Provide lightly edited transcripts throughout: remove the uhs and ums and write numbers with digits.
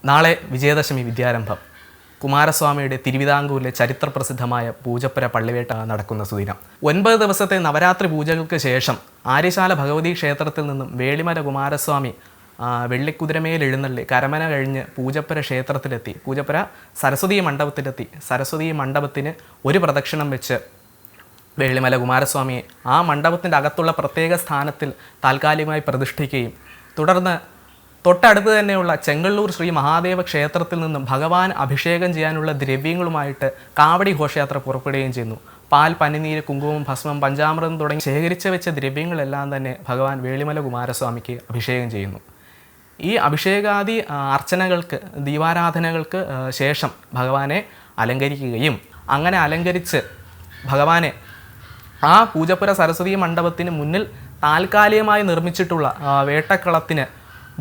നാളെ വിജയദശമി വിദ്യാരംഭം. കുമാരസ്വാമിയുടെ തിരുവിതാംകൂറിലെ ചരിത്രപ്രസിദ്ധമായ പൂജപ്പുര പള്ളിവേട്ട നടക്കുന്ന സുദിനം. 9 ദിവസത്തെ നവരാത്രി പൂജകൾക്ക് ശേഷം ആര്യശാല ഭഗവതി ക്ഷേത്രത്തിൽ നിന്നും വേളിമല കുമാരസ്വാമി വെള്ളിക്കുതിരമേൽ എഴുന്നള്ളി കരമന കഴിഞ്ഞ് പൂജപ്പുര ക്ഷേത്രത്തിലെത്തി. പൂജപ്പുര സരസ്വതി മണ്ഡപത്തിലെത്തി. സരസ്വതി മണ്ഡപത്തിന് ഒരു പ്രദക്ഷിണം വെച്ച് വേളിമല കുമാരസ്വാമിയെ ആ മണ്ഡപത്തിൻ്റെ അകത്തുള്ള പ്രത്യേക സ്ഥാനത്തിൽ താൽക്കാലികമായി പ്രതിഷ്ഠിക്കുകയും തുടർന്ന് തൊട്ടടുത്ത് തന്നെയുള്ള ചെങ്ങള്ളൂർ ശ്രീ മഹാദേവ ക്ഷേത്രത്തിൽ നിന്നും ഭഗവാൻ അഭിഷേകം ചെയ്യാനുള്ള ദ്രവ്യങ്ങളുമായിട്ട് കാവടി ഘോഷയാത്ര പുറപ്പെടുകയും ചെയ്യുന്നു. പാൽ, പനിനീര്, കുങ്കുമം, ഭസ്മം, പഞ്ചാമൃതം തുടങ്ങി ശേഖരിച്ച് വെച്ച ദ്രവ്യങ്ങളെല്ലാം തന്നെ ഭഗവാൻ വേളിമല കുമാരസ്വാമിക്ക് അഭിഷേകം ചെയ്യുന്നു. ഈ അഭിഷേകാദി അർച്ചനകൾക്ക്, ദീപാരാധനകൾക്ക് ശേഷം ഭഗവാനെ അലങ്കരിക്കുകയും അങ്ങനെ അലങ്കരിച്ച് ഭഗവാനെ ആ പൂജപ്പുര സരസ്വതി മണ്ഡപത്തിന് മുന്നിൽ താൽക്കാലികമായി നിർമ്മിച്ചിട്ടുള്ള വേട്ടക്കളത്തിന്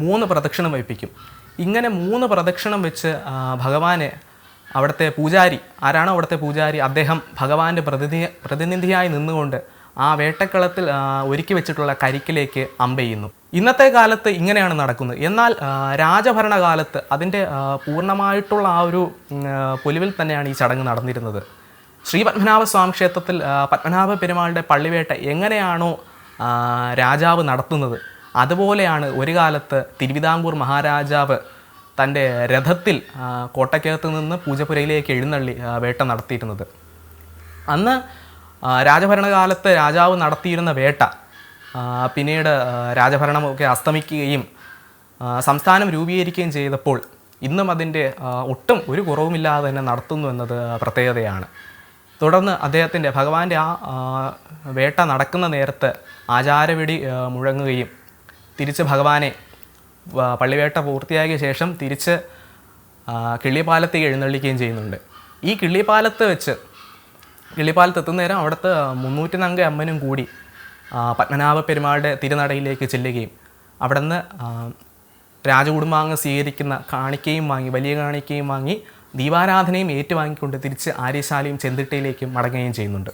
3 പ്രദക്ഷിണം വയ്പ്പിക്കും. ഇങ്ങനെ 3 പ്രദക്ഷിണം വെച്ച് ഭഗവാനെ അവിടുത്തെ പൂജാരി, ആരാണോ അവിടുത്തെ പൂജാരി, അദ്ദേഹം ഭഗവാന്റെ പ്രതിനിധിയായി നിന്നുകൊണ്ട് ആ വേട്ടക്കളത്തിൽ ഒരുക്കി വെച്ചിട്ടുള്ള കരിക്കിലേക്ക് അമ്പെയ്യുന്നു. ഇന്നത്തെ കാലത്ത് ഇങ്ങനെയാണ് നടക്കുന്നത്. എന്നാൽ രാജഭരണകാലത്ത് അതിൻ്റെ പൂർണ്ണമായിട്ടുള്ള ആ ഒരു പൊലിവിൽ തന്നെയാണ് ഈ ചടങ്ങ് നടന്നിരുന്നത്. ശ്രീ പത്മനാഭസ്വാമി ക്ഷേത്രത്തിൽ പത്മനാഭ പെരുമാളുടെ പള്ളിവേട്ട എങ്ങനെയാണോ രാജാവ് നടത്തുന്നത്, അതുപോലെയാണ് ഒരു കാലത്ത് തിരുവിതാംകൂർ മഹാരാജാവ് തൻ്റെ രഥത്തിൽ കോട്ടയ്ക്കകത്ത് നിന്ന് പൂജപ്പുരയിലേക്ക് എഴുന്നള്ളി വേട്ട നടത്തിയിരുന്നത്. അന്ന് രാജഭരണകാലത്ത് രാജാവ് നടത്തിയിരുന്ന വേട്ട പിന്നീട് രാജഭരണമൊക്കെ അസ്തമിക്കുകയും സംസ്ഥാനം രൂപീകരിക്കുകയും ചെയ്തപ്പോൾ ഇന്നും അതിൻ്റെ ഒട്ടും ഒരു കുറവുമില്ലാതെ തന്നെ നടത്തുന്നു എന്നത് പ്രത്യേകതയാണ്. തുടർന്ന് അദ്ദേഹത്തിൻ്റെ ഭഗവാന്റെ ആ വേട്ട നടക്കുന്ന നേരത്ത് ആചാരവെടി മുഴങ്ങുകയും തിരിച്ച് ഭഗവാനെ പള്ളിവേട്ട പൂർത്തിയാക്കിയ ശേഷം തിരിച്ച് കിള്ളിപ്പാലത്തേക്ക് എഴുന്നള്ളിക്കുകയും ചെയ്യുന്നുണ്ട്. ഈ കിള്ളിപ്പാലത്ത് എത്തുന്നേരം അവിടുത്തെ 300 അമ്മനും കൂടി പത്മനാഭ പെരുമാളുടെ തിരുനടയിലേക്ക് ചെല്ലുകയും അവിടെ നിന്ന് രാജകുടുംബാംഗം സ്വീകരിക്കുന്ന കാണിക്കയും വാങ്ങി, വലിയ കാണിക്കയും വാങ്ങി ദീപാരാധനയും ഏറ്റുവാങ്ങിക്കൊണ്ട് തിരിച്ച് ആര്യശാലയും ചെന്തിട്ടയിലേക്കും മടങ്ങുകയും ചെയ്യുന്നുണ്ട്.